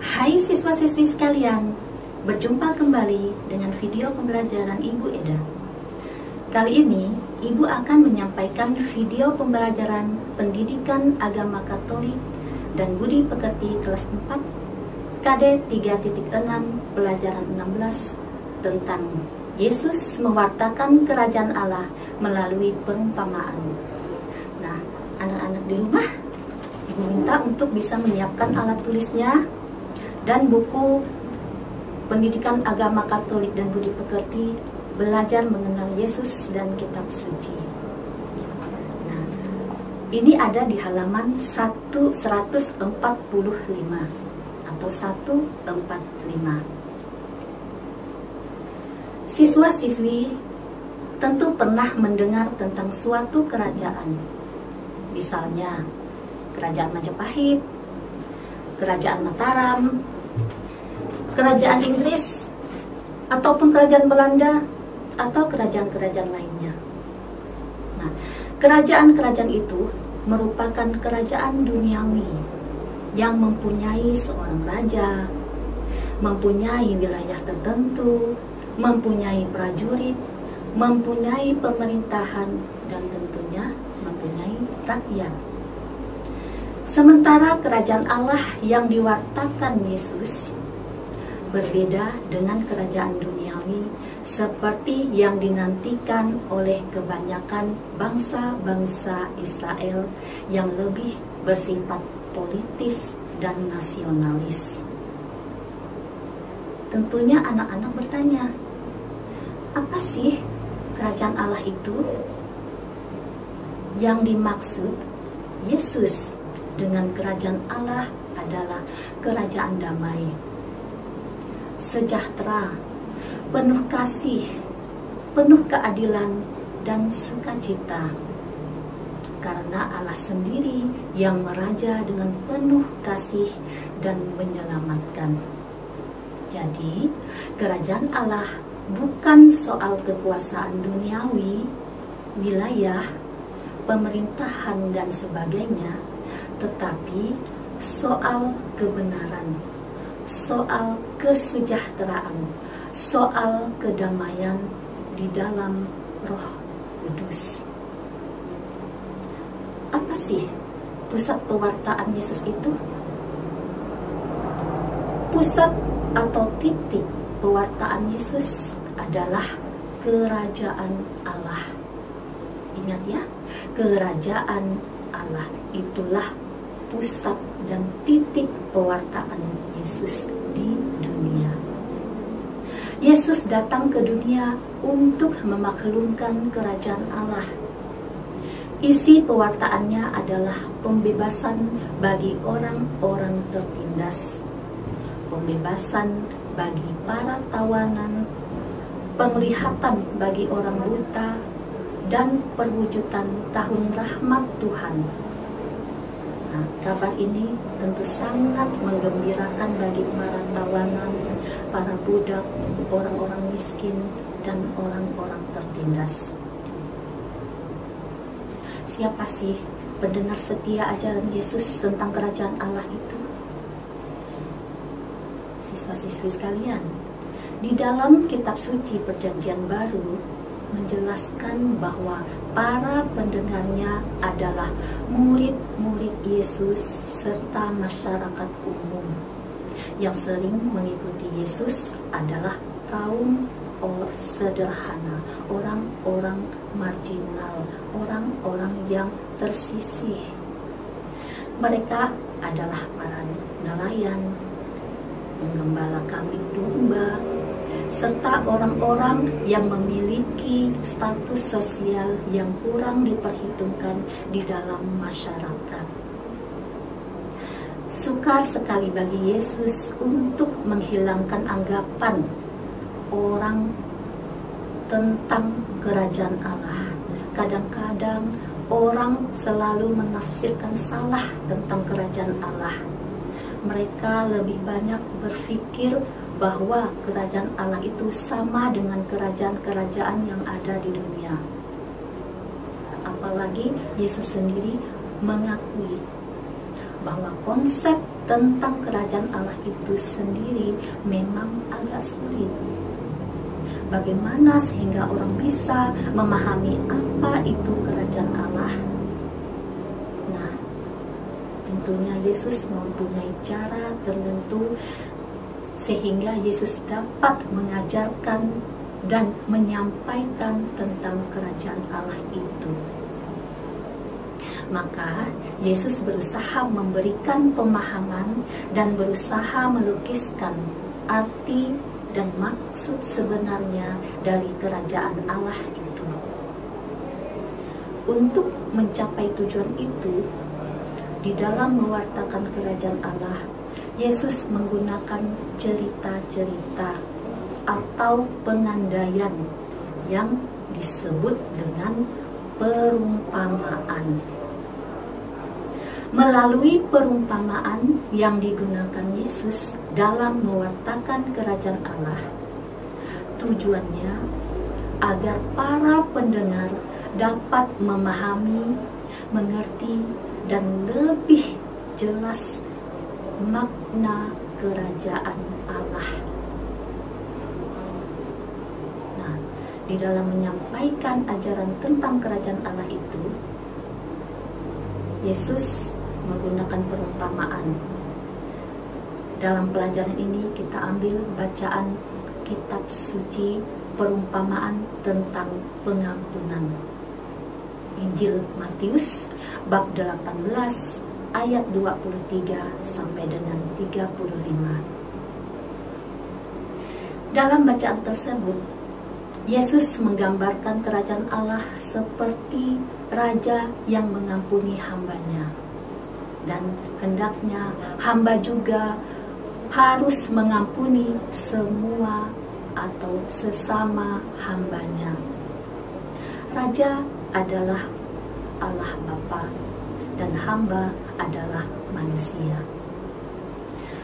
Hai siswa-siswi sekalian, berjumpa kembali dengan video pembelajaran Ibu Eda. Kali ini, Ibu akan menyampaikan video pembelajaran Pendidikan Agama Katolik dan Budi Pekerti kelas 4, KD 3.6, pelajaran 16, tentang Yesus mewartakan kerajaan Allah melalui perumpamaan. Nah, anak-anak di rumah, Ibu minta untuk bisa menyiapkan alat tulisnya dan buku Pendidikan Agama Katolik dan Budi Pekerti, belajar mengenal Yesus dan Kitab Suci. Nah, ini ada di halaman 145 atau 145. Siswa-siswi tentu pernah mendengar tentang suatu kerajaan. Misalnya, Kerajaan Majapahit, Kerajaan Mataram, Kerajaan Inggris, ataupun Kerajaan Belanda, atau kerajaan-kerajaan lainnya. Nah, kerajaan-kerajaan itu merupakan kerajaan duniawi yang mempunyai seorang raja, mempunyai wilayah tertentu, mempunyai prajurit, mempunyai pemerintahan, dan tentunya mempunyai rakyat. Sementara kerajaan Allah yang diwartakan Yesus berbeda dengan kerajaan duniawi seperti yang dinantikan oleh kebanyakan bangsa-bangsa Israel yang lebih bersifat politis dan nasionalis. Tentunya anak-anak bertanya, apa sih kerajaan Allah itu? Yang dimaksud Yesus dengan kerajaan Allah adalah kerajaan damai, sejahtera, penuh kasih, penuh keadilan, dan sukacita. Karena Allah sendiri yang meraja dengan penuh kasih dan menyelamatkan. Jadi, kerajaan Allah bukan soal kekuasaan duniawi, wilayah, pemerintahan, dan sebagainya, tetapi soal kebenaran, soal kesejahteraan, soal kedamaian di dalam Roh Kudus. Apa sih pusat pewartaan Yesus itu? Pusat atau titik pewartaan Yesus adalah kerajaan Allah. Ingat ya, kerajaan Allah itulah pusat dan titik pewartaan Yesus di dunia. Yesus datang ke dunia untuk memaklumkan kerajaan Allah. Isi pewartaannya adalah pembebasan bagi orang-orang tertindas, pembebasan bagi para tawanan, penglihatan bagi orang buta, dan perwujudan tahun rahmat Tuhan. Nah, kabar ini tentu sangat menggembirakan bagi para tawanan, para budak, orang-orang miskin, dan orang-orang tertindas. Siapa sih pendengar setia ajaran Yesus tentang kerajaan Allah itu? Siswa-siswi sekalian, di dalam Kitab Suci Perjanjian Baru menjelaskan bahwa para pendengarnya adalah murid-murid Yesus serta masyarakat umum. Yang sering mengikuti Yesus adalah kaum sederhana, orang-orang marginal, orang-orang yang tersisih. Mereka adalah para nelayan, penggembala kambing domba, serta orang-orang yang memiliki status sosial yang kurang diperhitungkan di dalam masyarakat. Sukar sekali bagi Yesus untuk menghilangkan anggapan orang tentang kerajaan Allah. Kadang-kadang orang selalu menafsirkan salah tentang kerajaan Allah. Mereka lebih banyak berpikir bahwa kerajaan Allah itu sama dengan kerajaan-kerajaan yang ada di dunia. Apalagi Yesus sendiri mengakui bahwa konsep tentang kerajaan Allah itu sendiri memang agak sulit. Bagaimana sehingga orang bisa memahami apa itu kerajaan Allah? Nah, tentunya Yesus mempunyai cara tertentu sehingga Yesus dapat mengajarkan dan menyampaikan tentang kerajaan Allah itu. Maka Yesus berusaha memberikan pemahaman dan berusaha melukiskan arti dan maksud sebenarnya dari kerajaan Allah itu. Untuk mencapai tujuan itu, di dalam mewartakan kerajaan Allah, Yesus menggunakan cerita-cerita atau pengandaian yang disebut dengan perumpamaan. Melalui perumpamaan yang digunakan Yesus dalam mewartakan kerajaan Allah, tujuannya agar para pendengar dapat memahami, mengerti, dan lebih jelas makna kerajaan Allah. Nah, di dalam menyampaikan ajaran tentang kerajaan Allah itu, Yesus menggunakan perumpamaan. Dalam pelajaran ini kita ambil bacaan kitab suci perumpamaan tentang pengampunan. Injil Matius bab 18 ayat 23 sampai dengan 35. Dalam bacaan tersebut, Yesus menggambarkan kerajaan Allah seperti raja yang mengampuni hambanya. Dan hendaknya hamba juga harus mengampuni semua atau sesama hambanya. Raja adalah Allah Bapa dan hamba adalah manusia.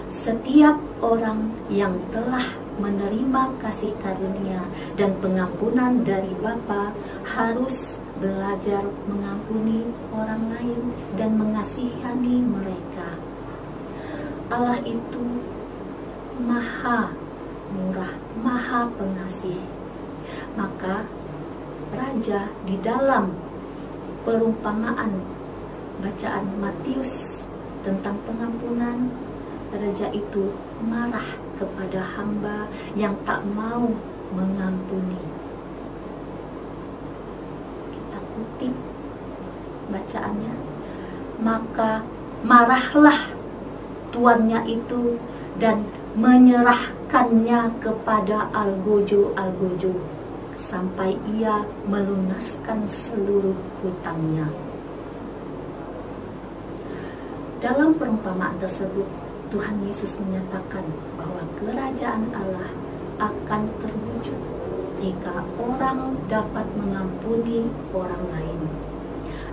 Setiap orang yang telah menerima kasih karunia dan pengampunan dari Bapa harus belajar mengampuni orang lain dan mengasihani mereka. Allah itu Maha Murah, Maha Pengasih. Maka raja di dalam perumpamaan bacaan Matius tentang pengampunan, raja itu marah kepada hamba yang tak mau mengampuni. Kita kutip bacaannya. Maka marahlah tuannya itu dan menyerahkannya kepada algojo-algojo sampai ia melunaskan seluruh hutangnya. Dalam perumpamaan tersebut, Tuhan Yesus menyatakan bahwa kerajaan Allah akan terwujud jika orang dapat mengampuni orang lain.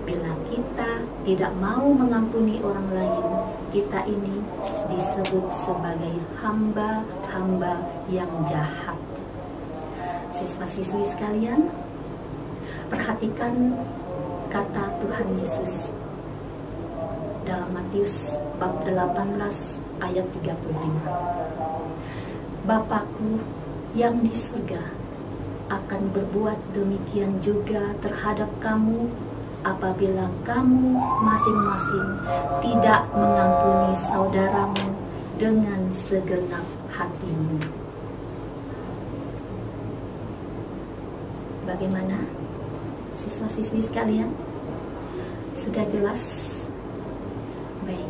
Bila kita tidak mau mengampuni orang lain, kita ini disebut sebagai hamba-hamba yang jahat. Siswa-siswi sekalian, perhatikan kata Tuhan Yesus dalam Matius bab 18 ayat 35. Bapakku yang di surga akan berbuat demikian juga terhadap kamu apabila kamu masing-masing tidak mengampuni saudaramu dengan segenap hatimu. Bagaimana, siswa-siswi sekalian? Sudah jelas? Baik,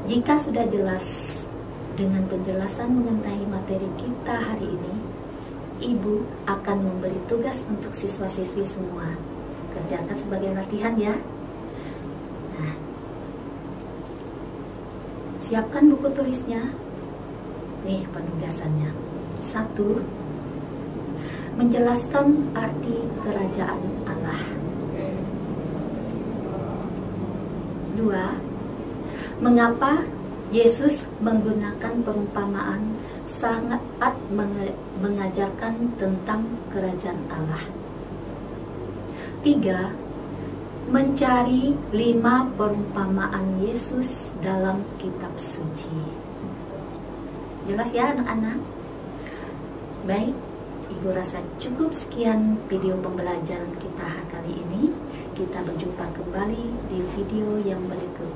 jika sudah jelas dengan penjelasan mengenai materi kita hari ini, Ibu akan memberi tugas untuk siswa-siswi semua. Kerjakan sebagai latihan ya. Nah, siapkan buku tulisnya. Nih penugasannya. 1. Menjelaskan arti kerajaan Allah. 2. Mengapa Yesus menggunakan perumpamaan sangat mengajarkan tentang kerajaan Allah. 3. mencari 5 perumpamaan Yesus dalam kitab suci. Jelas ya anak-anak? Baik, Ibu rasa cukup sekian video pembelajaran kita kali ini. Kita berjumpa kembali di video yang berikut.